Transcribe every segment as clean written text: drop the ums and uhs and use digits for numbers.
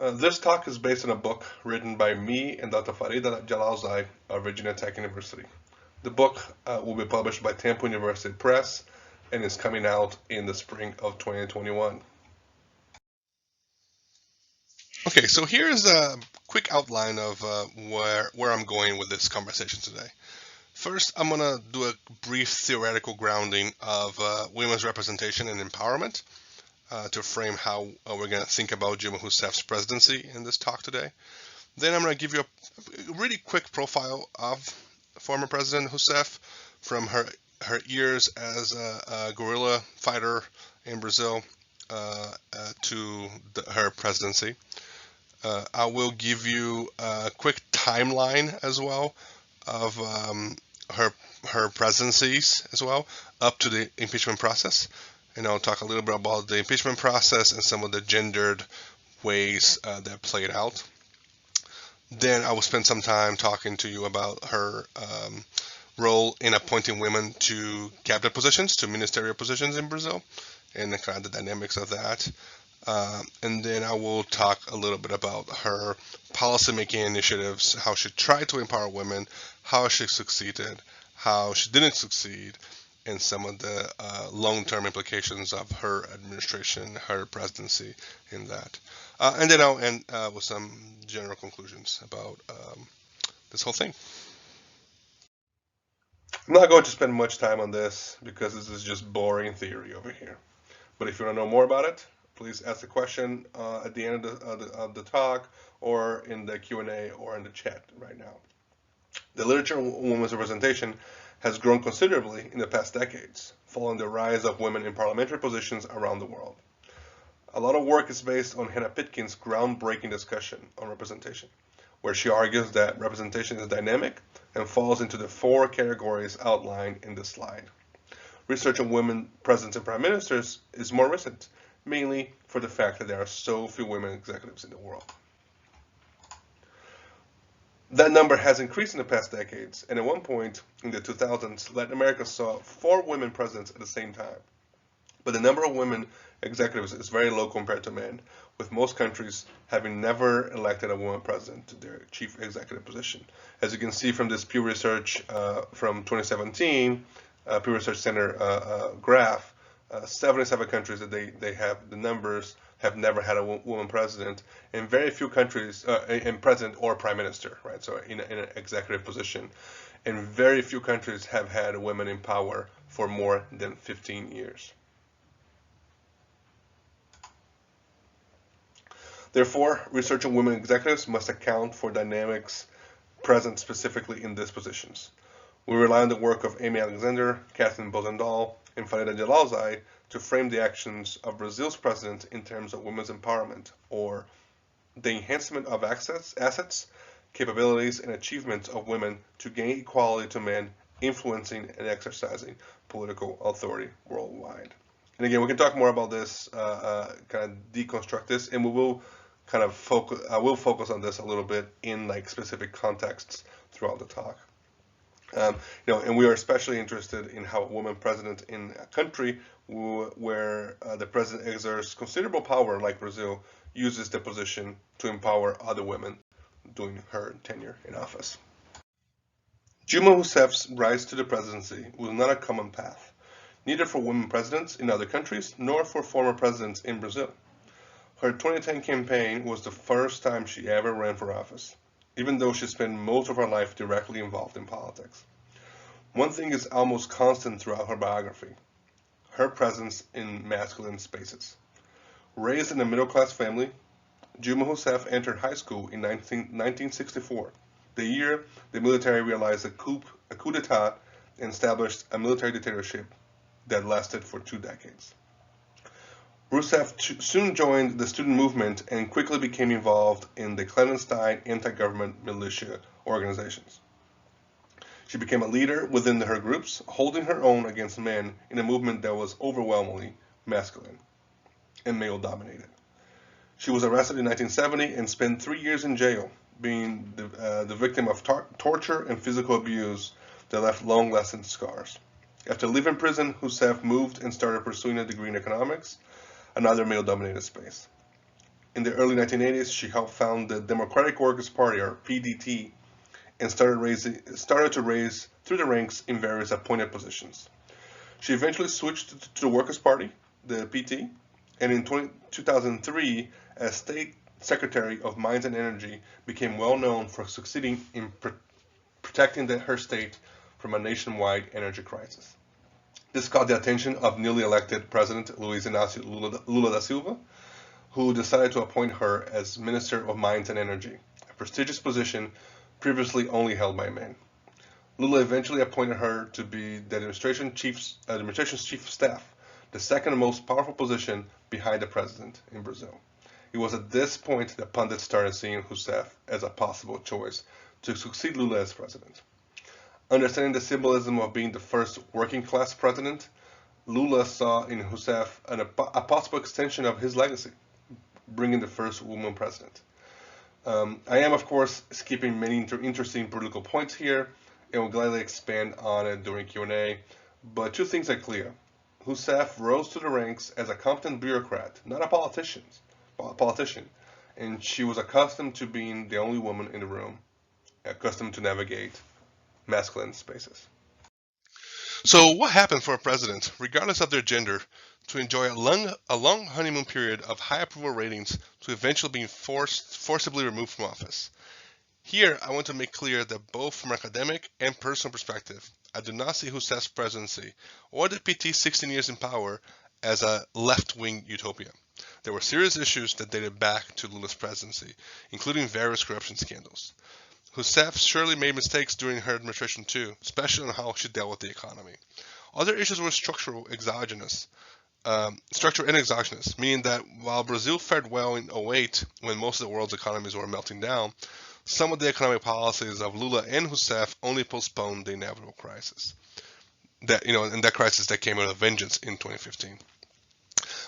This talk is based on a book written by me and Dr. Farida Jalalzai of Virginia Tech University. The book will be published by Temple University Press and is coming out in the spring of 2021. Okay, so here's a quick outline of where I'm going with this conversation today. First, I'm going to do a brief theoretical grounding of women's representation and empowerment to frame how we're going to think about Dilma Rousseff's presidency in this talk today. Then I'm going to give you a really quick profile of former President Rousseff from her years as a guerrilla fighter in Brazil to her presidency. I will give you a quick timeline as well of her presidencies as well up to the impeachment process, and I'll talk a little bit about the impeachment process and some of the gendered ways that played out. Then I will spend some time talking to you about her role in appointing women to cabinet positions, to ministerial positions in Brazil, and the kind of the dynamics of that. And then I will talk a little bit about her policymaking initiatives, how she tried to empower women, how she succeeded, how she didn't succeed, and some of the long-term implications of her administration, her presidency in that. And then I'll end with some general conclusions about this whole thing. I'm not going to spend much time on this because this is just boring theory over here. But if you want to know more about it, please ask the question at the end of the talk or in the Q&A or in the chat right now. The literature on women's representation has grown considerably in the past decades, following the rise of women in parliamentary positions around the world. A lot of work is based on Hannah Pitkin's groundbreaking discussion on representation, where she argues that representation is dynamic and falls into the 4 categories outlined in this slide. Research on women presidents and prime ministers is more recent, mainly for the fact that there are so few women executives in the world. That number has increased in the past decades, and at one point in the 2000s, Latin America saw 4 women presidents at the same time. But the number of women executives is very low compared to men, with most countries having never elected a woman president to their chief executive position. As you can see from this Pew Research from 2017, Pew Research Center graph, 77 countries that they have the numbers have never had a woman president, and very few countries in president or prime minister, right? So in an executive position, and very few countries have had women in power for more than 15 years. Therefore, research on women executives must account for dynamics present specifically in these positions. We rely on the work of Amy Alexander, Kathleen Bozendahl, and Farida Jalalzai to frame the actions of Brazil's president in terms of women's empowerment, or the enhancement of assets, capabilities, and achievements of women to gain equality to men, influencing and exercising political authority worldwide. And again, we can talk more about this, kind of deconstruct this, and we will kind of focus. I will focus on this a little bit in like specific contexts throughout the talk. And we are especially interested in how a woman president in a country where the president exerts considerable power, like Brazil, uses the position to empower other women during her tenure in office. Dilma Rousseff's rise to the presidency was not a common path, neither for women presidents in other countries nor for former presidents in Brazil. Her 2010 campaign was the first time she ever ran for office, even though she spent most of her life directly involved in politics. One thing is almost constant throughout her biography: her presence in masculine spaces. Raised in a middle-class family, Dilma Rousseff entered high school in 1964, the year the military realized a coup d'etat and established a military dictatorship that lasted for 2 decades. Rousseff soon joined the student movement and quickly became involved in the clandestine anti-government militia organizations. She became a leader within her groups, holding her own against men in a movement that was overwhelmingly masculine and male-dominated. She was arrested in 1970 and spent 3 years in jail, being the victim of torture and physical abuse that left long-lasting scars. After leaving prison, Rousseff moved and started pursuing a degree in economics, another male-dominated space. In the early 1980s, she helped found the Democratic Workers' Party, or PDT, and started to raise through the ranks in various appointed positions. She eventually switched to the Workers' Party, the PT, and in 2003, as State Secretary of Mines and Energy, became well known for succeeding in protecting her state from a nationwide energy crisis. This caught the attention of newly elected President Luiz Inácio Lula da Silva, who decided to appoint her as Minister of Mines and Energy, a prestigious position previously only held by men. Lula eventually appointed her to be the administration's chief of staff, the second most powerful position behind the president in Brazil. It was at this point that pundits started seeing Rousseff as a possible choice to succeed Lula as president. Understanding the symbolism of being the first working-class president, Lula saw in Rousseff a possible extension of his legacy, bringing the first woman president. I am, of course, skipping many interesting political points here, and will gladly expand on it during Q&A, but two things are clear. Rousseff rose to the ranks as a competent bureaucrat, not a politician, and she was accustomed to being the only woman in the room, accustomed to navigate masculine spaces. So what happened for a president, regardless of their gender, to enjoy a long honeymoon period of high approval ratings to eventually being forcibly removed from office? Here, I want to make clear that both from academic and personal perspective, I do not see Rousseff's presidency or the PT's 16 years in power as a left-wing utopia. There were serious issues that dated back to Lula's presidency, including various corruption scandals. Rousseff surely made mistakes during her administration too, especially on how she dealt with the economy. Other issues were structural and exogenous, meaning that while Brazil fared well in 2008 when most of the world's economies were melting down, some of the economic policies of Lula and Rousseff only postponed the inevitable crisis. And that crisis that came out of vengeance in 2015.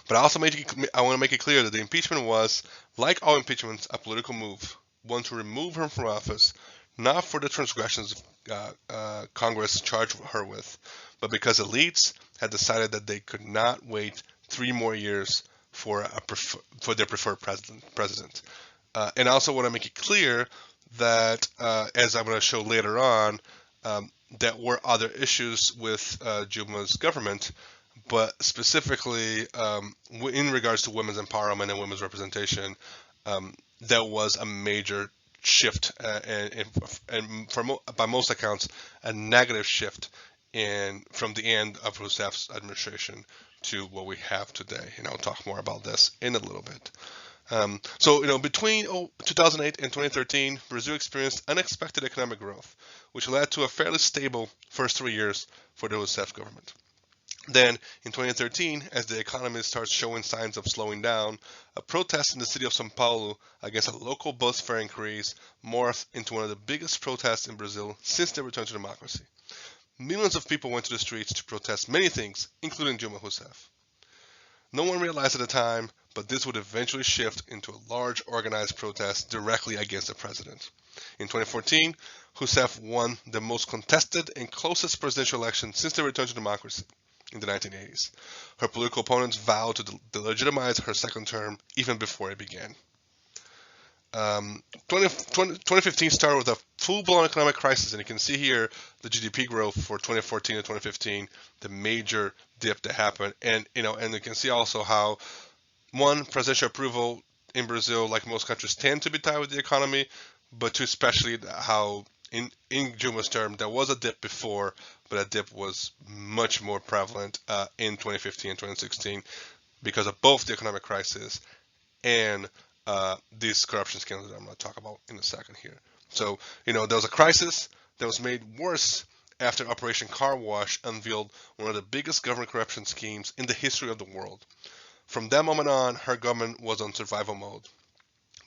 But I want to make it clear that the impeachment was, like all impeachments, a political move, one to remove her from office, not for the transgressions Congress charged her with, but because elites had decided that they could not wait 3 more years for their preferred president. And I also want to make it clear that, as I'm going to show later on, there were other issues with Dilma's government, but specifically in regards to women's empowerment and women's representation, there was a major shift, and by most accounts, a negative shift from the end of Rousseff's administration to what we have today. And I'll talk more about this in a little bit. Between 2008 and 2013, Brazil experienced unexpected economic growth, which led to a fairly stable first 3 years for the Rousseff government. Then, in 2013, as the economy starts showing signs of slowing down, a protest in the city of São Paulo against a local bus fare increase morphed into one of the biggest protests in Brazil since the return to democracy. Millions of people went to the streets to protest many things, including Dilma Rousseff. No one realized at the time, but this would eventually shift into a large organized protest directly against the president. In 2014, Rousseff won the most contested and closest presidential election since the return to democracy in the 1980s. Her political opponents vowed to delegitimize her second term even before it began. 2015 started with a full-blown economic crisis, and you can see here the GDP growth for 2014 and 2015, the major dip that happened, and you can see also how presidential approval in Brazil, like most countries, tend to be tied with the economy, but two, especially how in Dilma's term there was a dip before, but that dip was much more prevalent in 2015 and 2016 because of both the economic crisis and these corruption scandals that I'm going to talk about in a second here. So, there was a crisis that was made worse after Operation Car Wash unveiled one of the biggest government corruption schemes in the history of the world. From that moment on, her government was on survival mode.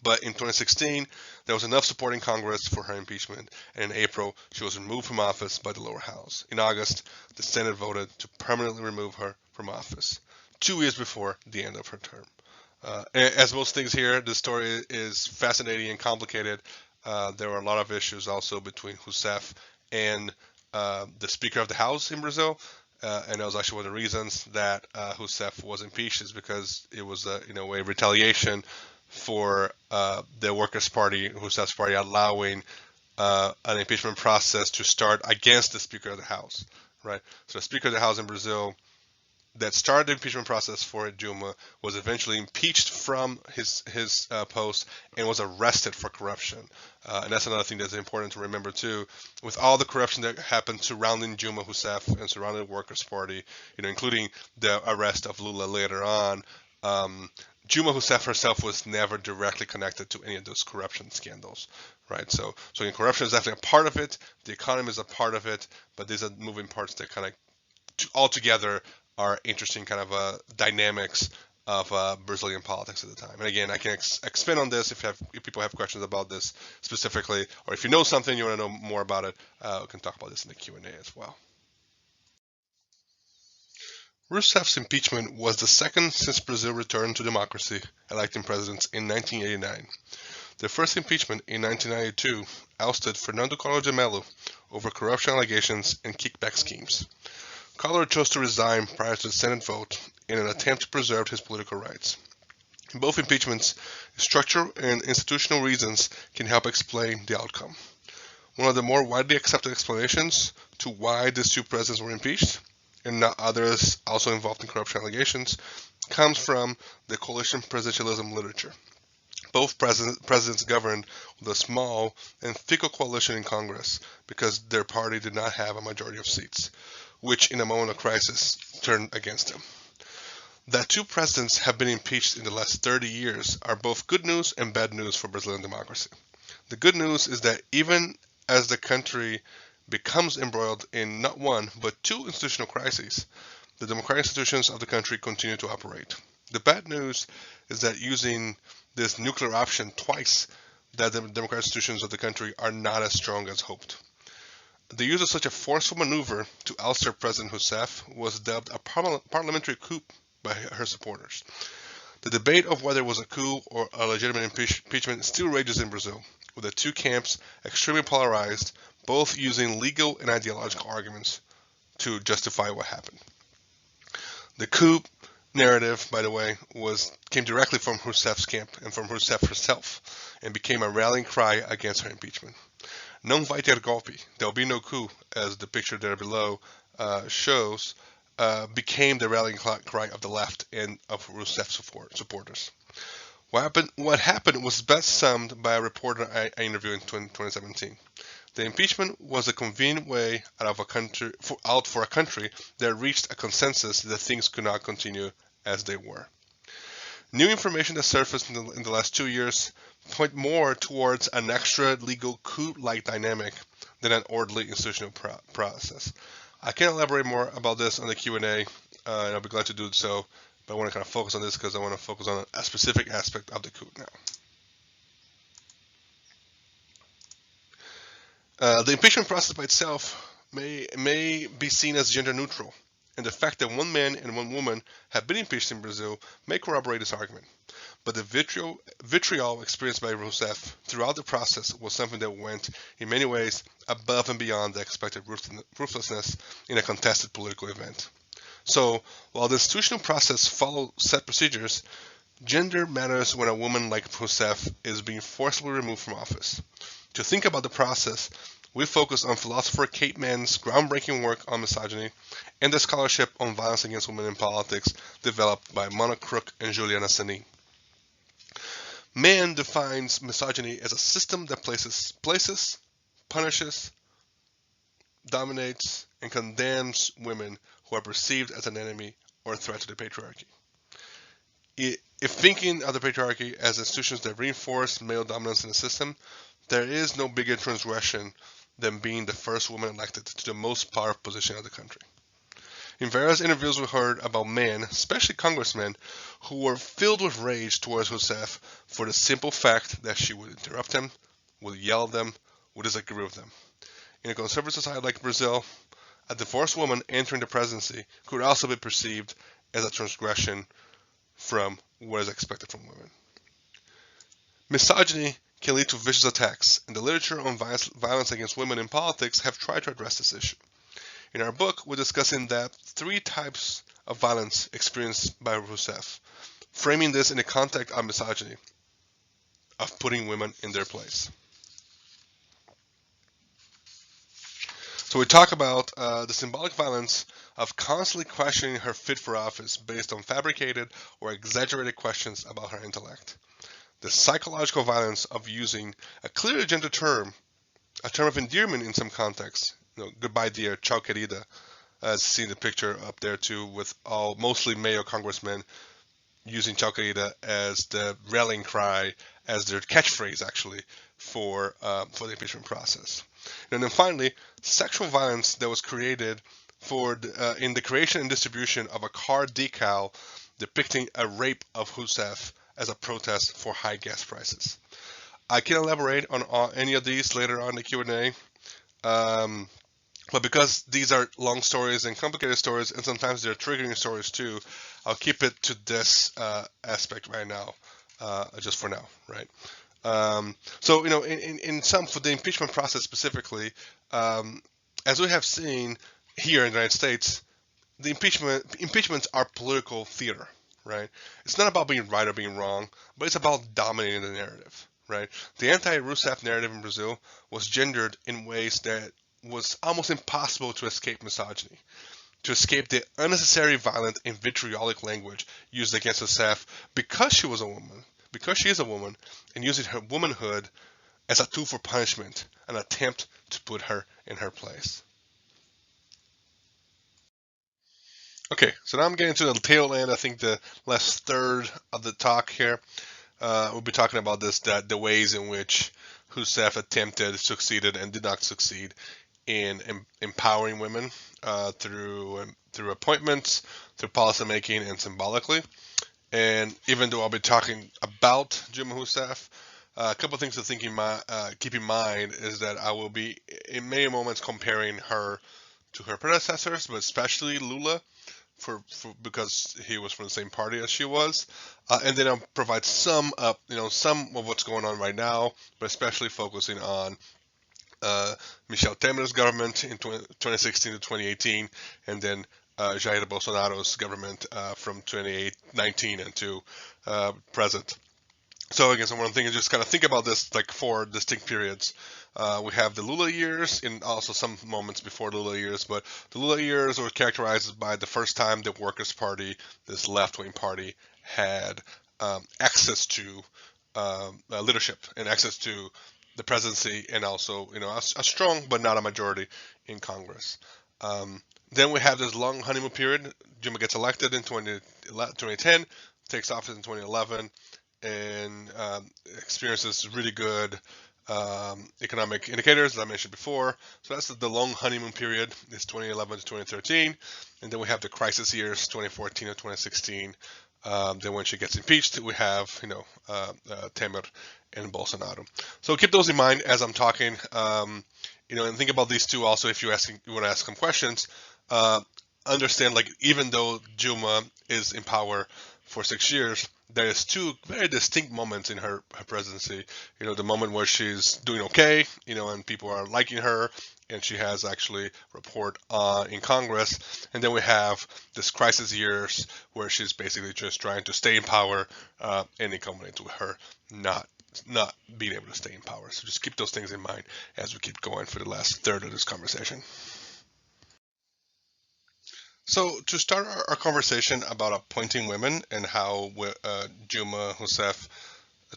But in 2016, there was enough support in Congress for her impeachment, and in April, she was removed from office by the lower house. In August, the Senate voted to permanently remove her from office, 2 years before the end of her term. As most things here, the story is fascinating and complicated. There were a lot of issues also between Rousseff and the Speaker of the House in Brazil, and that was actually one of the reasons that Rousseff was impeached, is because it was in a way retaliation for the Workers' Party, Rousseff's party, allowing an impeachment process to start against the Speaker of the House, right? So the Speaker of the House in Brazil that started the impeachment process for Dilma was eventually impeached from his post and was arrested for corruption. And that's another thing that's important to remember too. With all the corruption that happened surrounding Dilma Rousseff and surrounding the Workers' Party, including the arrest of Lula later on, Dilma Rousseff herself was never directly connected to any of those corruption scandals, right? So corruption is definitely a part of it. The economy is a part of it, but these are moving parts that kind of altogether are interesting kind of dynamics of Brazilian politics at the time. And again, I can expand on this if people have questions about this specifically, or if you know something you want to know more about it, we can talk about this in the Q&A as well. Rousseff's impeachment was the second since Brazil returned to democracy, electing presidents in 1989. The first impeachment in 1992 ousted Fernando Collor de Mello over corruption allegations and kickback schemes. Collor chose to resign prior to the Senate vote in an attempt to preserve his political rights. In both impeachments, structural and institutional reasons can help explain the outcome. One of the more widely accepted explanations to why these two presidents were impeached, and not others also involved in corruption allegations, comes from the coalition presidentialism literature. Both presidents governed with a small and fickle coalition in Congress because their party did not have a majority of seats, which in a moment of crisis turned against them. That two presidents have been impeached in the last 30 years are both good news and bad news for Brazilian democracy. The good news is that even as the country becomes embroiled in not one, but two institutional crises, the democratic institutions of the country continue to operate. The bad news is that using this nuclear option twice, that the democratic institutions of the country are not as strong as hoped. The use of such a forceful maneuver to ouster President Rousseff was dubbed a parliamentary coup by her supporters. The debate of whether it was a coup or a legitimate impeachment still rages in Brazil, with the two camps extremely polarized, both using legal and ideological arguments to justify what happened. The coup narrative, by the way, came directly from Rousseff's camp and from Rousseff herself, and became a rallying cry against her impeachment. Não vai ter golpe, there will be no coup, as the picture there below shows, became the rallying cry of the left and of Rousseff's supporters. What happened was best summed by a reporter I interviewed in 2017. The impeachment was a convenient way out for a country that reached a consensus that things could not continue as they were. New information that surfaced in the last 2 years point more towards an extra legal coup-like dynamic than an orderly institutional process. I can elaborate more about this on the Q&A, and I'll be glad to do so, but I want to kind of focus on this because I want to focus on a specific aspect of the coup now. The impeachment process by itself may be seen as gender neutral, and the fact that one man and one woman have been impeached in Brazil may corroborate this argument. But the vitriol experienced by Rousseff throughout the process was something that went, in many ways, above and beyond the expected ruthlessness in a contested political event. So, while the institutional process followed set procedures, gender matters when a woman like Rousseff is being forcibly removed from office. To think about the process, we focus on philosopher Kate Mann's groundbreaking work on misogyny and the scholarship on violence against women in politics developed by Mona Crook and Juliana Sanin. Mann defines misogyny as a system that places, punishes, dominates, and condemns women who are perceived as an enemy or a threat to the patriarchy. If thinking of the patriarchy as institutions that reinforce male dominance in the system, there is no bigger transgression than being the first woman elected to the most powerful position of the country. In various interviews we heard about men, especially congressmen, who were filled with rage towards Rousseff for the simple fact that she would interrupt them, would yell at them, would disagree with them. In a conservative society like Brazil, a divorced woman entering the presidency could also be perceived as a transgression from what is expected from women. Misogyny can lead to vicious attacks, and the literature on violence against women in politics have tried to address this issue. In our book, we're discussing that 3 types of violence experienced by Rousseff, framing this in the context of misogyny. of putting women in their place. So we talk about the symbolic violence of constantly questioning her fit for office based on fabricated or exaggerated questions about her intellect. The psychological violence of using a clearly gendered term, a term of endearment in some contexts. Goodbye dear, ciao querida, as seen the picture up there too, with all mostly male congressmen using ciao querida as the rallying cry, as their catchphrase actually for the impeachment process. And then finally, sexual violence that was created in the creation and distribution of a car decal depicting a rape of Rousseff as a protest for high gas prices. I can elaborate on any of these later on in the Q&A, but because these are long stories and complicated stories, and sometimes they're triggering stories too, I'll keep it to this aspect right now, just for now, right? So, in some, for the impeachment process specifically, as we have seen here in the United States, the impeachments are political theater, right? It's not about being right or being wrong, but it's about dominating the narrative, right? The anti-Rousseff narrative in Brazil was gendered in ways that was almost impossible to escape misogyny, to escape the unnecessary violent and vitriolic language used against Rousseff because she was a woman, because she is a woman, and using her womanhood as a tool for punishment, an attempt to put her in her place. Okay, so now I'm getting to the tail end. I think the last third of the talk here. We'll be talking about the ways in which Rousseff attempted, succeeded, and did not succeed in empowering women through appointments, through policymaking, and symbolically. And even though I'll be talking about Dilma Rousseff, a couple of things to keep in mind is that I will be in many moments comparing her to her predecessors, but especially Lula, because he was from the same party as she was, and then I'll provide some of what's going on right now, but especially focusing on Michel Temer's government in 2016 to 2018, and then Jair Bolsonaro's government from 2019 and to present. So again, so one thing is just kind of think about this like 4 distinct periods. We have the Lula years and also some moments before the Lula years, but the Lula years were characterized by the first time the Workers' Party, this left-wing party, had access to leadership and access to the presidency, and also a strong but not a majority in Congress. Then we have this long honeymoon period. Dilma gets elected in 2010, takes office in 2011, and experiences really good economic indicators, as I mentioned before. So that's the long honeymoon period, is 2011 to 2013. And then we have the crisis years, 2014 to 2016. Then when she gets impeached, we have, Temer and Bolsonaro. So keep those in mind as I'm talking, and think about these two also if you want to ask some questions. Understand, like, even though Dilma is in power for 6 years, there is 2 very distinct moments in her presidency. The moment where she's doing okay, and people are liking her, and she has actually rapport in Congress. And then we have this crisis years where she's basically just trying to stay in power, and it culminates with her not being able to stay in power. So just keep those things in mind as we keep going for the last third of this conversation. So to start our conversation about appointing women and how Dilma Rousseff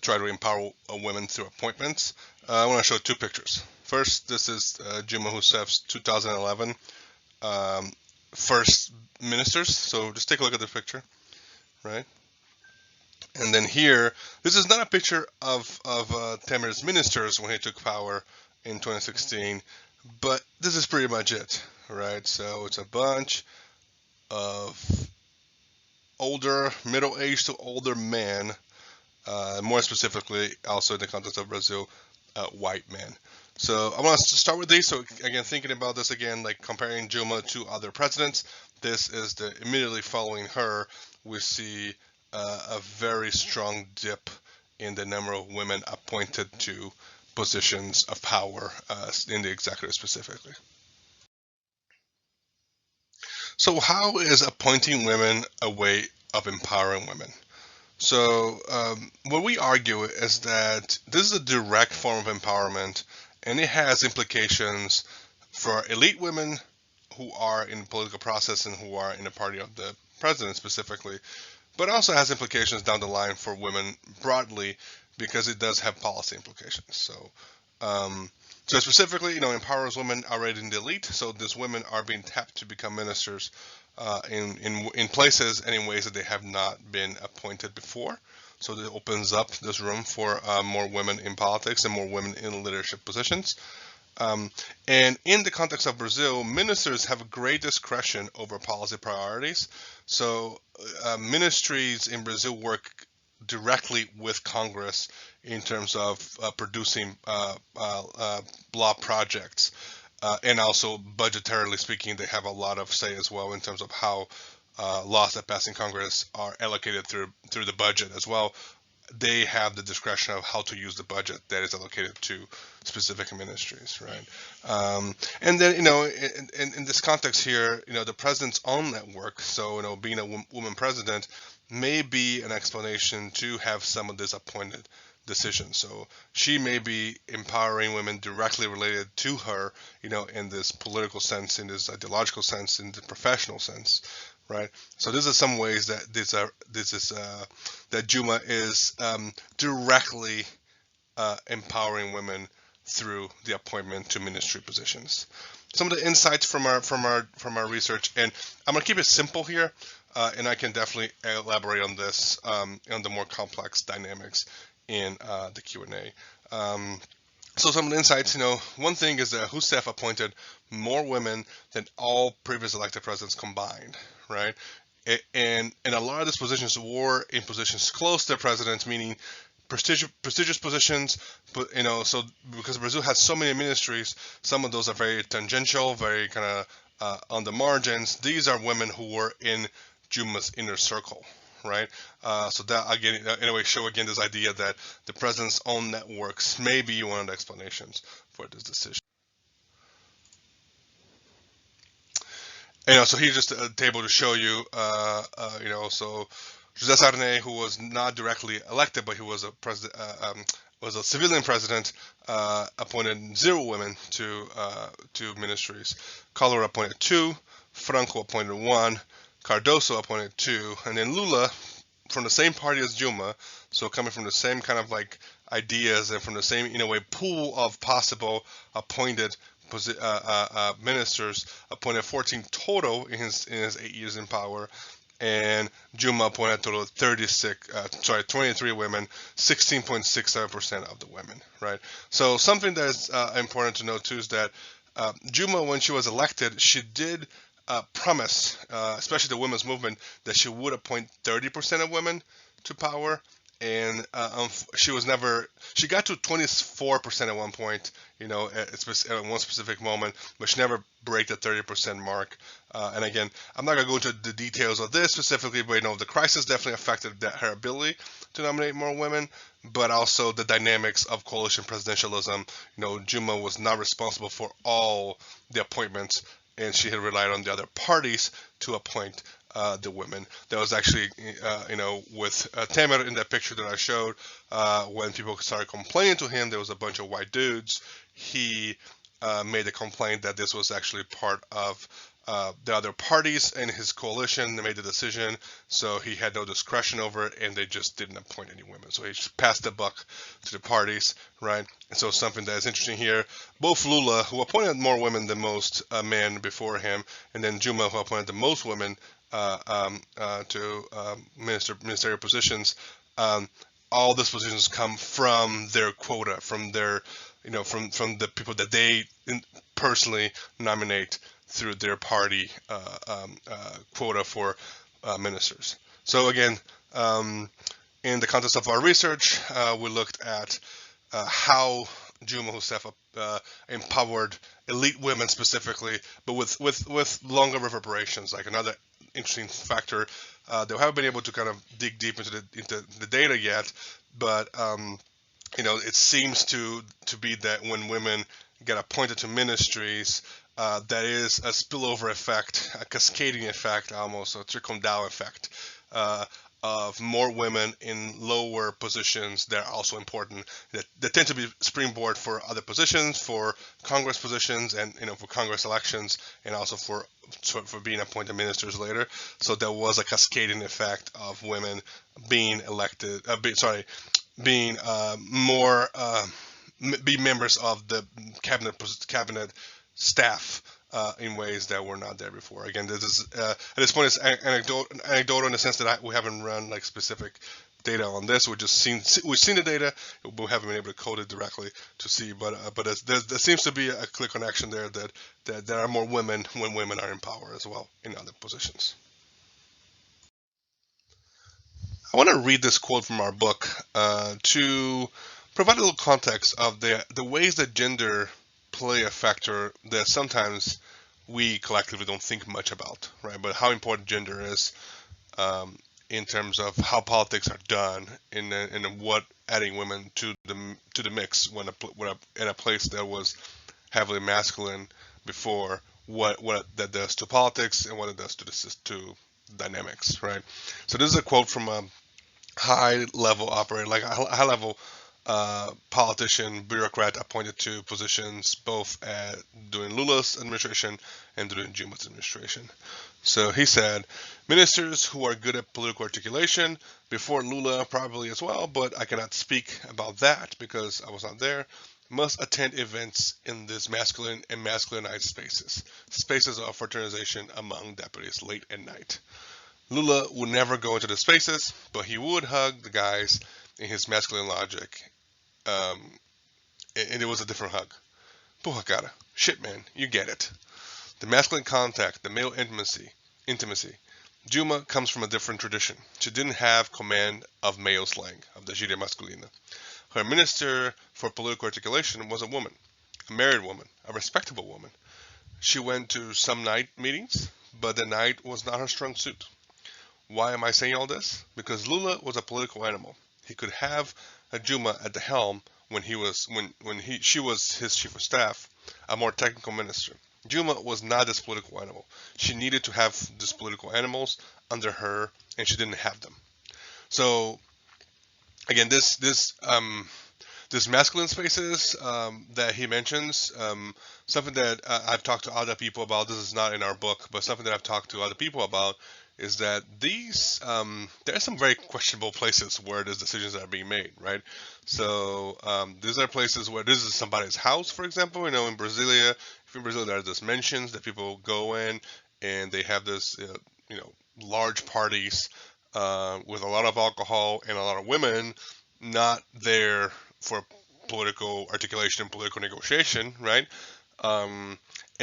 tried to empower women through appointments, I want to show 2 pictures. First, this is Dilma Rousseff's 2011 first ministers. So just take a look at the picture, right? And then here, this is not a picture of Temer's ministers when he took power in 2016, but this is pretty much it, right? So it's a bunch of older, middle-aged to older men, more specifically, also in the context of Brazil, white men. So I want to start with these. So again, thinking about this again, like comparing Dilma to other presidents, this is immediately following her, we see a very strong dip in the number of women appointed to positions of power in the executive specifically. So how is appointing women a way of empowering women? So what we argue is that this is a direct form of empowerment, and it has implications for elite women who are in the political process and who are in the party of the president specifically, but also has implications down the line for women broadly because it does have policy implications. Um, so specifically, empowers women already in the elite. So these women are being tapped to become ministers in places and in ways that they have not been appointed before. So it opens up this room for more women in politics and more women in leadership positions. Um, and in the context of Brazil, ministers have great discretion over policy priorities. So ministries in Brazil work directly with Congress in terms of producing law projects. And also, budgetarily speaking, they have a lot of say as well in terms of how laws that pass in Congress are allocated through the budget as well. They have the discretion of how to use the budget that is allocated to specific ministries, right? And then, in this context here, the president's own network, so, being a woman president may be an explanation to have some of this appointed decisions. So she may be empowering women directly related to her, in this political sense, in this ideological sense, in the professional sense, right? So these are some ways that that Juma is directly empowering women through the appointment to ministry positions. Some of the insights from our research, and I'm gonna keep it simple here, and I can definitely elaborate on this on the more complex dynamics in the Q&A. So some of the insights, one thing is that Rousseff appointed more women than all previous elected presidents combined, right? And a lot of these positions were in positions close to the president, meaning prestigious positions. But so because Brazil has so many ministries, some of those are very tangential, very kind of on the margins. These are women who were in Juma's inner circle, right? So that again, in a way, show again this idea that the president's own networks may be one of the explanations for this decision. So here's just a table to show you, so José Sarney, who was not directly elected, but he was a president, was a civilian president, appointed 0 women to ministries. Collor appointed 2, Franco appointed 1, Cardoso appointed 2, and then Lula, from the same party as Dilma, so coming from the same kind of like ideas and from the same, in a way, pool of possible appointed ministers, appointed 14 total in his 8 years in power, and Juma appointed a total of 23 women, 16.67% of the women, right? So something that is important to note too is that Juma, when she was elected, she did promise, especially the women's movement, that she would appoint 30% of women to power. And she got to 24% at one point, at one specific moment, but she never break the 30% mark. And again, I'm not going to go into the details of this specifically, but the crisis definitely affected her ability to nominate more women, but also the dynamics of coalition presidentialism. Juma was not responsible for all the appointments, and she had relied on the other parties to appoint the women. That was actually, with Tamer in that picture that I showed, when people started complaining to him, there was a bunch of white dudes. He made a complaint that this was actually part of the other parties in his coalition. They made the decision, so he had no discretion over it, and they just didn't appoint any women. So he passed the buck to the parties, right? And so something that is interesting here, both Lula, who appointed more women than most men before him, and then Juma, who appointed the most women to ministerial positions, all these positions come from their quota, from their, from the people that they personally nominate through their party quota for ministers. So again, in the context of our research, we looked at how Dilma Rousseff empowered elite women specifically, but with longer reverberations. Like another interesting factor, they haven't been able to kind of dig deep into the data yet, but it seems to be that when women get appointed to ministries, that is a spillover effect, a cascading effect, almost a trickle down effect of more women in lower positions that are also important, that tend to be springboard for other positions, for Congress positions, and for Congress elections, and also for being appointed ministers later. So there was a cascading effect of women being elected, being more be members of the cabinet staff in ways that were not there before. Again, this is at this point it's anecdotal in the sense that we haven't run like specific data on this. We've seen the data, but we haven't been able to code it directly to see. But there seems to be a clear connection there that there are more women when women are in power as well in other positions. I want to read this quote from our book to provide a little context of the ways that gender play a factor that sometimes we collectively don't think much about, right? But how important gender is in terms of how politics are done, in what adding women to the mix when in a place that was heavily masculine before, what that does to politics and what it does to dynamics, right? So this is a quote from a high level operator, like a high level politician, bureaucrat appointed to positions both during Lula's administration and during Dilma's administration. So he said, ministers who are good at political articulation, before Lula probably as well, but I cannot speak about that because I was not there, must attend events in these masculine and masculinized spaces of fraternization among deputies late at night. Lula would never go into the spaces, but he would hug the guys in his masculine logic. And it was a different hug. Porra, cara. Shit, man. You get it. The masculine contact, the male intimacy. Dilma comes from a different tradition. She didn't have command of male slang, of the gíria masculina. Her minister for political articulation was a woman, a married woman, a respectable woman. She went to some night meetings, but the night was not her strong suit. Why am I saying all this? Because Lula was a political animal. He could have a Dilma at the helm when she was his chief of staff, a more technical minister. Dilma was not this political animal. She needed to have these political animals under her, and she didn't have them. So again, this masculine spaces that he mentions, something that I've talked to other people about. This is not in our book, but something that I've talked to other people about is that there are some very questionable places where these decisions are being made, right? So these are places where this is somebody's house, for example. In Brasilia, if in Brazil there are these mansions that people go in and they have this, large parties with a lot of alcohol and a lot of women not there for political articulation and political negotiation, right? And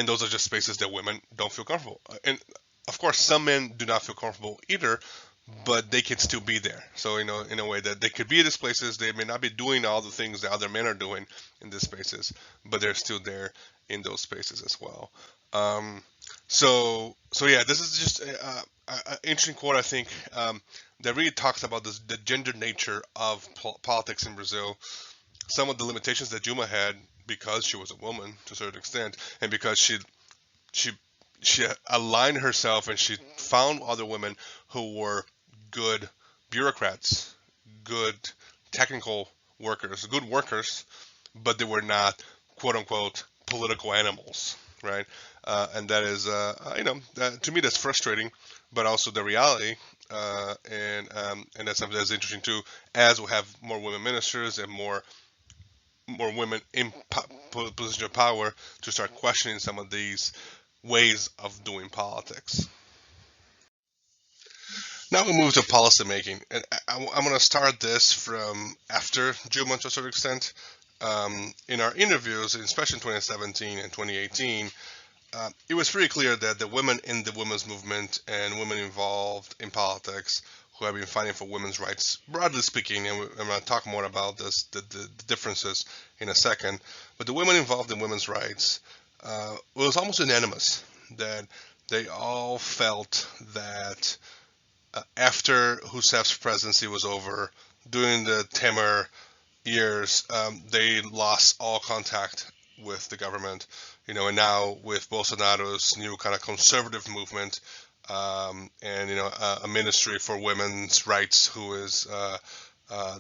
those are just spaces that women don't feel comfortable. And of course, some men do not feel comfortable either, but they can still be there. So, in a way that they could be in these places, they may not be doing all the things that other men are doing in these spaces, but they're still there in those spaces as well. So yeah, this is just an interesting quote, I think, that really talks about the gender nature of politics in Brazil, some of the limitations that Dilma had because she was a woman to a certain extent, and because she aligned herself and she found other women who were good bureaucrats, good technical workers, good workers, but they were not quote unquote political animals, right? And that is, to me, that's frustrating, but also the reality. And that's something that's interesting too, as we have more women ministers and more women in position of power to start questioning some of these ways of doing politics. Now we move to policy making, and I'm going to start this from after Dilma to a certain extent. In our interviews, especially in 2017 and 2018, it was pretty clear that the women in the women's movement and women involved in politics who have been fighting for women's rights, broadly speaking, and I'm going to talk more about this, the differences in a second, but the women involved in women's rights, it was almost unanimous that they all felt that after Rousseff's presidency was over, during the Temer years, they lost all contact with the government, and now with Bolsonaro's new kind of conservative movement, and a ministry for women's rights who is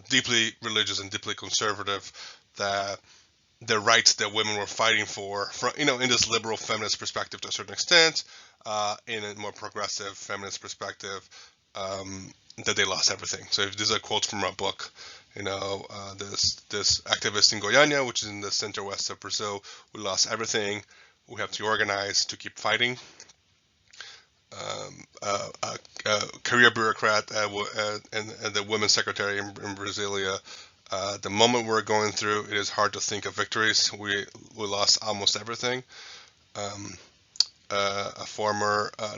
deeply religious and deeply conservative. That the rights that women were fighting for, in this liberal feminist perspective to a certain extent, in a more progressive feminist perspective, that they lost everything. So if these are quotes from our book, this activist in Goiânia, which is in the center west of Brazil, we lost everything. We have to organize to keep fighting. A career bureaucrat and the women's secretary in Brasilia. The moment we're going through, it is hard to think of victories. We lost almost everything. An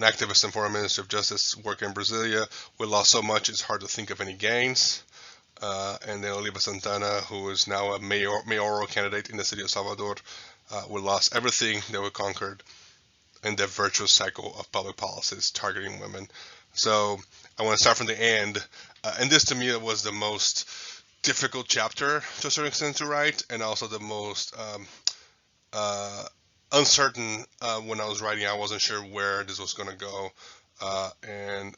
activist and former Minister of Justice working in Brasilia. We lost so much, it's hard to think of any gains. And then Oliva Santana, who is now a mayoral candidate in the city of Salvador. We lost everything that we conquered in the virtuous cycle of public policies targeting women. So I want to start from the end. And this to me was the most difficult chapter to a certain extent to write, and also the most uncertain. When I was writing, I wasn't sure where this was going to go, and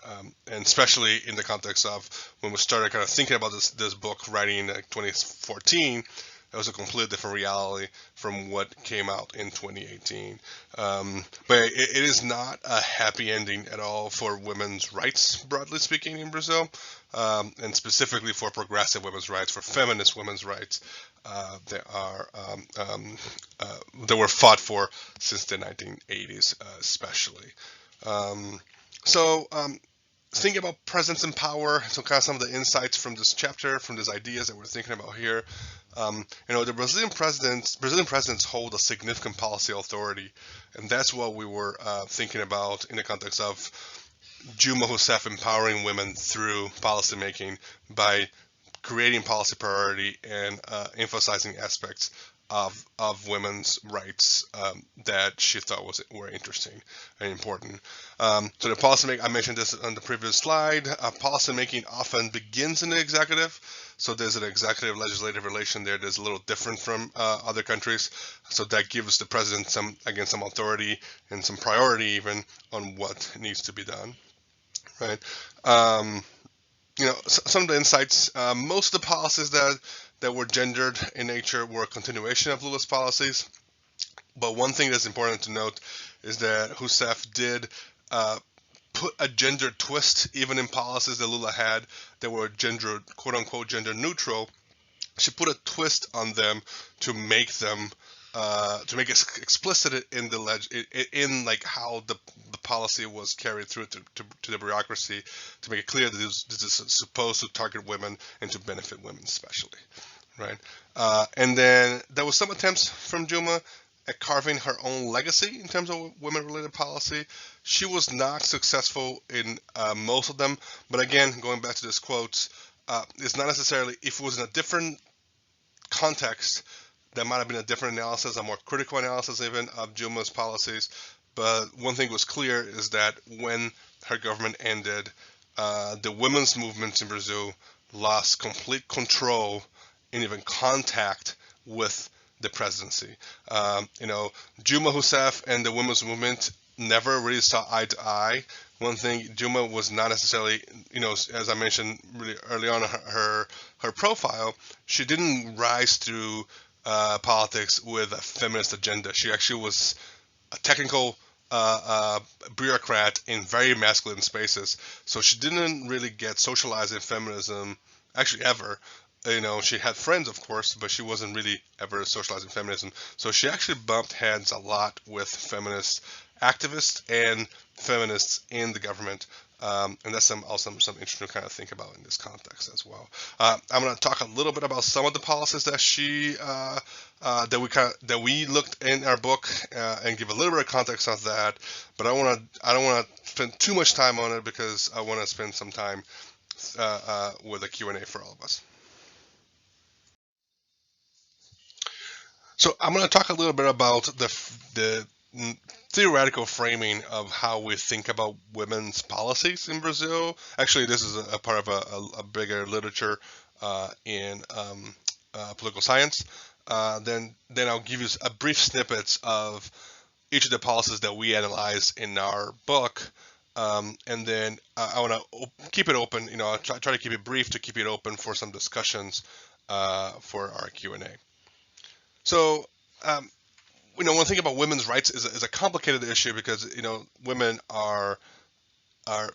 especially in the context of when we started kind of thinking about this book, writing in 2014. It was a completely different reality from what came out in 2018. But it is not a happy ending at all for women's rights, broadly speaking, in Brazil, and specifically for progressive women's rights, for feminist women's rights that were fought for since the 1980s, especially. Thinking about presence and power, so kind of some of the insights from this chapter, from these ideas that we're thinking about here. The Brazilian presidents hold a significant policy authority, and that's what we were thinking about in the context of Dilma Rousseff empowering women through policymaking by creating policy priority and emphasizing aspects of women's rights that she thought were interesting and important. So the policymaking, I mentioned this on the previous slide, policymaking often begins in the executive. So there's an executive-legislative relation there that's a little different from other countries. So that gives the president some authority and some priority even on what needs to be done, right? Some of the insights, most of the policies that were gendered in nature were a continuation of Lula's policies. But one thing that's important to note is that Rousseff did put a gender twist even in policies that Lula had that were gender, quote unquote, gender neutral. She put a twist on them to make them to make it explicit in in like how the policy was carried through to the bureaucracy, to make it clear that this is supposed to target women and to benefit women especially, right? And then there was some attempts from Dilma at carving her own legacy in terms of women-related policy. She was not successful in most of them, but again, going back to this quote, it's not necessarily, if it was in a different context, there might have been a different analysis, a more critical analysis even of Dilma's policies. But one thing was clear is that when her government ended, the women's movements in Brazil lost complete control and even contact with the presidency. Dilma Rousseff and the women's movement never really saw eye to eye. One thing, Dilma was not necessarily, as I mentioned really early on her profile, she didn't rise through politics with a feminist agenda. She actually was a technical bureaucrat in very masculine spaces. So she didn't really get socialized in feminism, actually ever. She had friends, of course, but she wasn't really ever socialized in feminism. So she actually bumped heads a lot with feminist activists and feminists in the government. And that's also some interesting to kind of think about in this context as well. I'm going to talk a little bit about some of the policies that she that we looked in our book and give a little bit of context of that. But I don't want to spend too much time on it because I want to spend some time with a Q&A for all of us. So I'm going to talk a little bit about the theoretical framing of how we think about women's policies in Brazil. Actually, this is a part of a bigger literature in political science. Then I'll give you a brief snippets of each of the policies that we analyze in our book, And then I want to keep it open. I'll try to keep it brief to keep it open for some discussions for our Q&A. So, um, when thinking about women's rights is a complicated issue because women are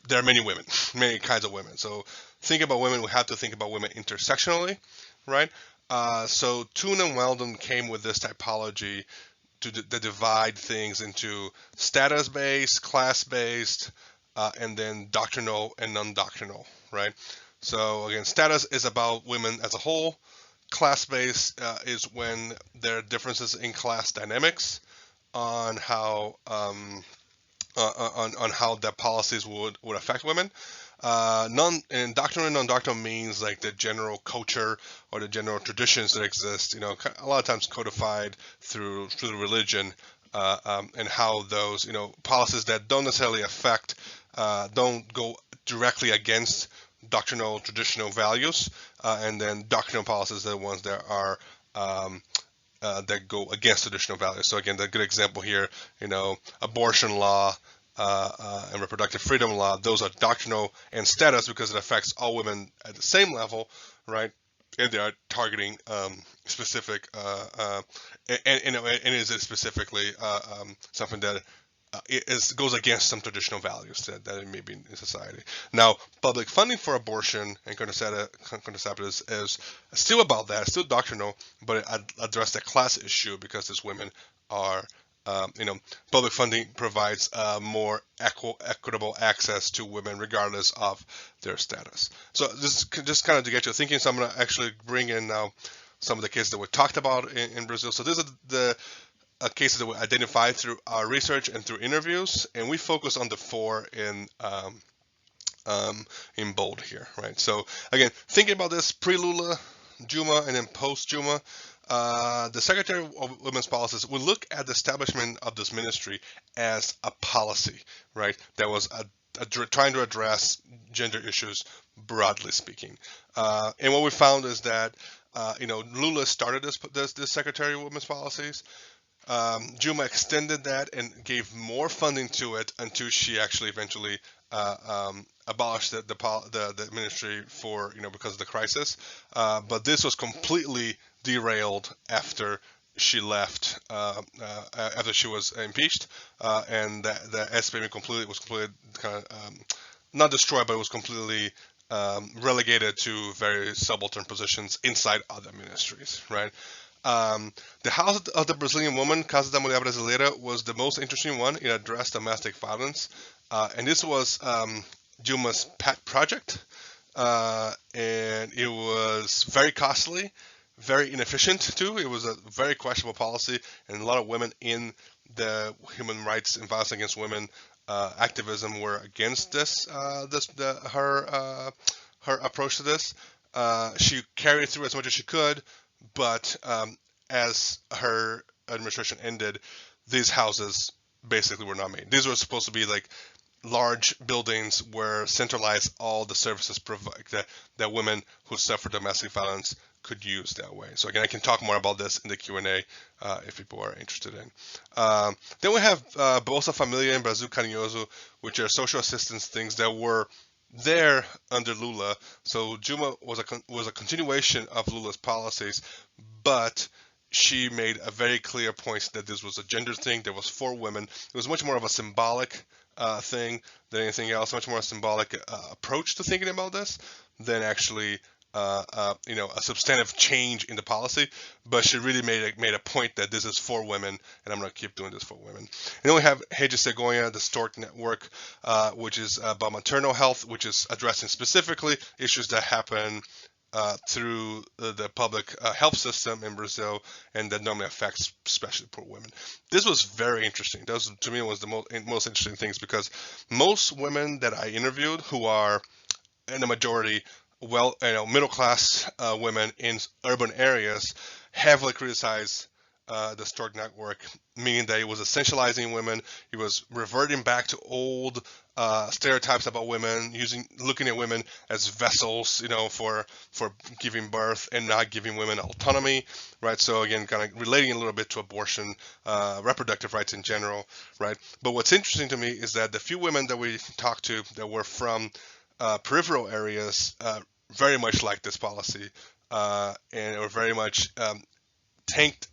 there are many women, many kinds of women. So, thinking about women, we have to think about women intersectionally, right? So, Toon and Weldon came with this typology to divide things into status-based, class-based, and then doctrinal and non-doctrinal, right? So again, status is about women as a whole. Class-based is when there are differences in class dynamics on how on how the policies would affect women. Non and doctrinal and non-doctrinal means like the general culture or the general traditions that exist. A lot of times codified through the religion, and how those policies that don't necessarily affect, don't go directly against doctrinal traditional values, and then doctrinal policies are the ones that are that go against traditional values. So again, the good example here, abortion law, and reproductive freedom law, those are doctrinal and status because it affects all women at the same level, right? And they are targeting specific, and is it specifically something that goes against some traditional values that it may be in society. Now, public funding for abortion and contraceptives is still about that, still doctrinal, but it addressed the class issue because these women are, public funding provides more equitable access to women regardless of their status. So this is just kind of to get you thinking. So I'm going to actually bring in now some of the cases that we talked about in Brazil. So these are the cases that we identified through our research and through interviews, and we focus on the four in bold here, right? So again, thinking about this pre-Lula, Dilma, and then post-Dilma, the Secretary of Women's Policies would look at the establishment of this ministry as a policy, right? That was trying to address gender issues broadly speaking. And what we found is that Lula started this Secretary of Women's Policies. Dilma extended that and gave more funding to it until she actually eventually abolished the ministry for because of the crisis. But this was completely derailed after she left, after she was impeached, and the SPM was completely kind of not destroyed, but it was completely relegated to very subaltern positions inside other ministries, right? The House of the Brazilian Woman, Casa da Mulher Brasileira, was the most interesting one. It addressed domestic violence, and this was Dilma's pet project, and it was very costly, very inefficient too. It was a very questionable policy, and a lot of women in the human rights and violence against women activism were against her approach to this. She carried through as much as she could, but as her administration ended, these houses basically were not made. These were supposed to be like large buildings where centralized all the services that women who suffer domestic violence could use that way. So again, I can talk more about this in the Q&A if people are interested in. Then we have Bolsa Familia and Brasil Carinhoso, which are social assistance things that were there under Lula. So Dilma was a continuation of Lula's policies, but she made a very clear point that this was a gender thing that was for women. It was much more of a symbolic thing than anything else, much more a symbolic approach to thinking about this than actually a substantive change in the policy. But she really made a point that this is for women, and I'm going to keep doing this for women. And then we have Rede Cegonha, the Stork Network, which is about maternal health, which is addressing specifically issues that happen through the public health system in Brazil, and that normally affects especially poor women. This was very interesting. That was, to me, was the most interesting things because most women that I interviewed, who are in the majority middle class women in urban areas, heavily criticize the Stork network, meaning that it was essentializing women. It was reverting back to old stereotypes about women, looking at women as vessels, for giving birth and not giving women autonomy, right? So again, kind of relating a little bit to abortion, reproductive rights in general, right? But what's interesting to me is that the few women that we talked to that were from peripheral areas very much liked this policy, and were very much thanked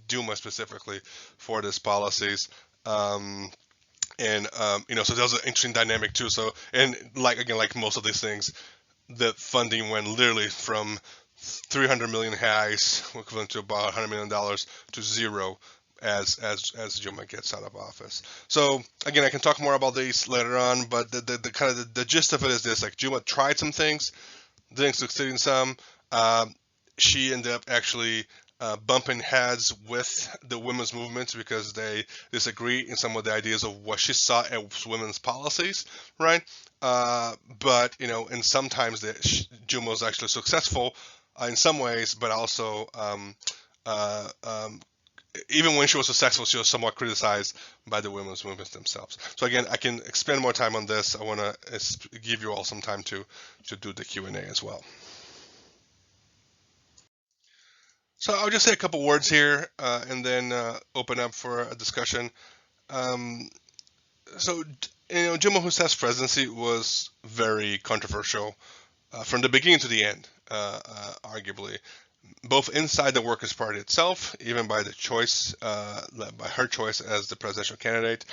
Dilma specifically for these policies. So that was an interesting dynamic too. So, and like most of these things, the funding went literally from 300 million reais, equivalent to about 100 million dollars, to zero as Dilma gets out of office. So again, I can talk more about these later on, but the kind of the gist of it is this: like Dilma tried some things, didn't succeed in some. She ended up actually bumping heads with the women's movement because they disagree in some of the ideas of what she saw as women's policies, right? But and sometimes Dilma was actually successful in some ways, but also uh, um, even when she was successful, she was somewhat criticized by the women's movements themselves. So again, I can spend more time on this. I want to give you all some time to do the Q&A as well. So I'll just say a couple words here, and then open up for a discussion. Um, so, Dilma Rousseff's presidency was very controversial from the beginning to the end, arguably, both inside the Workers' Party itself, even by the choice, by her choice as the presidential candidate,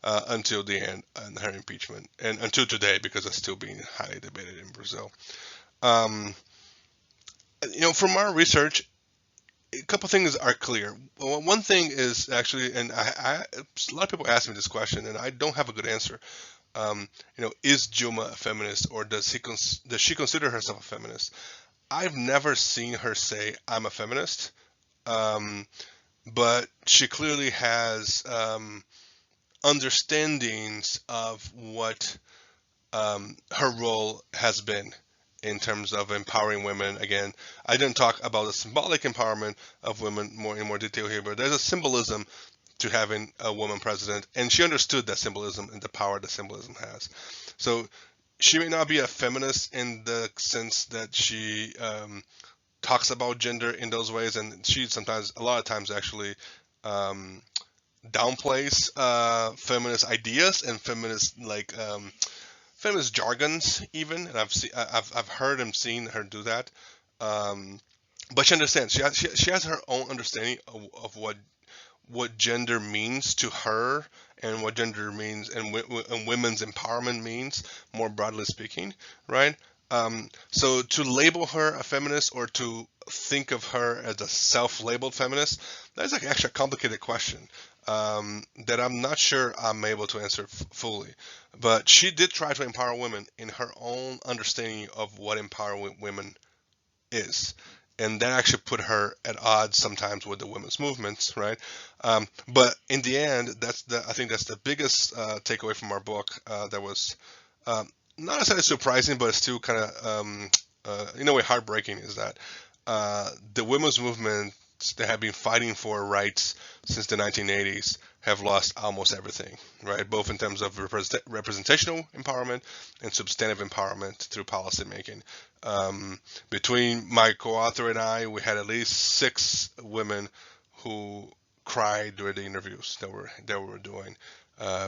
until the end and her impeachment, and until today, because it's still being highly debated in Brazil. Um, from our research, a couple things are clear. Well, one thing is actually, and a lot of people ask me this question, and I don't have a good answer. Is Dilma a feminist, or does she consider herself a feminist? I've never seen her say I'm a feminist, but she clearly has understandings of what her role has been in terms of empowering women. Again, I didn't talk about the symbolic empowerment of women in more detail here, but there's a symbolism to having a woman president, and she understood that symbolism and the power that symbolism has. So she may not be a feminist in the sense that she talks about gender in those ways, and she a lot of times actually downplays feminist ideas and feminist jargons even, and I've heard and seen her do that. But she understands. She has her own understanding of what gender means to her, and what gender means, and women's empowerment means, more broadly speaking, right? So to label her a feminist, or to think of her as a self-labeled feminist, that's like actually a complicated question that I'm not sure I'm able to answer fully. But she did try to empower women in her own understanding of what empowering women is. And that actually put her at odds sometimes with the women's movements, right? But in the end, I think that's the biggest takeaway from our book. That was not necessarily surprising, but it's still kind of, in a way, heartbreaking. Is that the women's movement that have been fighting for rights since the 1980s have lost almost everything, right? Both in terms of representational empowerment and substantive empowerment through policymaking. Between my co-author and I, we had at least 6 women who cried during the interviews that we were doing.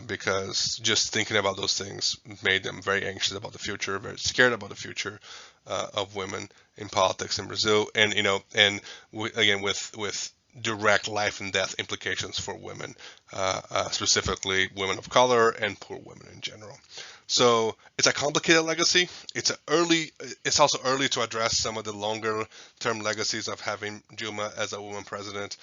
Because just thinking about those things made them very anxious about the future, very scared about the future of women in politics in Brazil, and again with direct life and death implications for women, specifically women of color and poor women in general. So it's a complicated legacy. It's also early to address some of the longer term legacies of having Dilma as a woman president.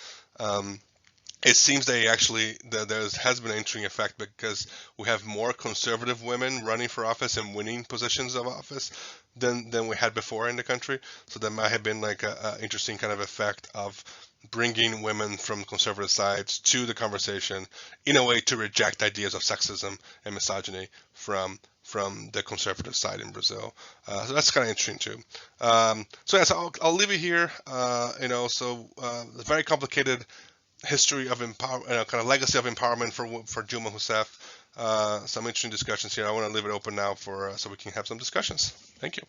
It seems there has been an interesting effect, because we have more conservative women running for office and winning positions of office than we had before in the country. So there might have been like a interesting kind of effect of bringing women from conservative sides to the conversation in a way to reject ideas of sexism and misogyny from the conservative side in Brazil. So that's kind of interesting too. So I'll leave it here. It's very complicated history of kind of legacy of empowerment for Dilma Rousseff. Some interesting discussions here. I want to leave it open now for so we can have some discussions. Thank you.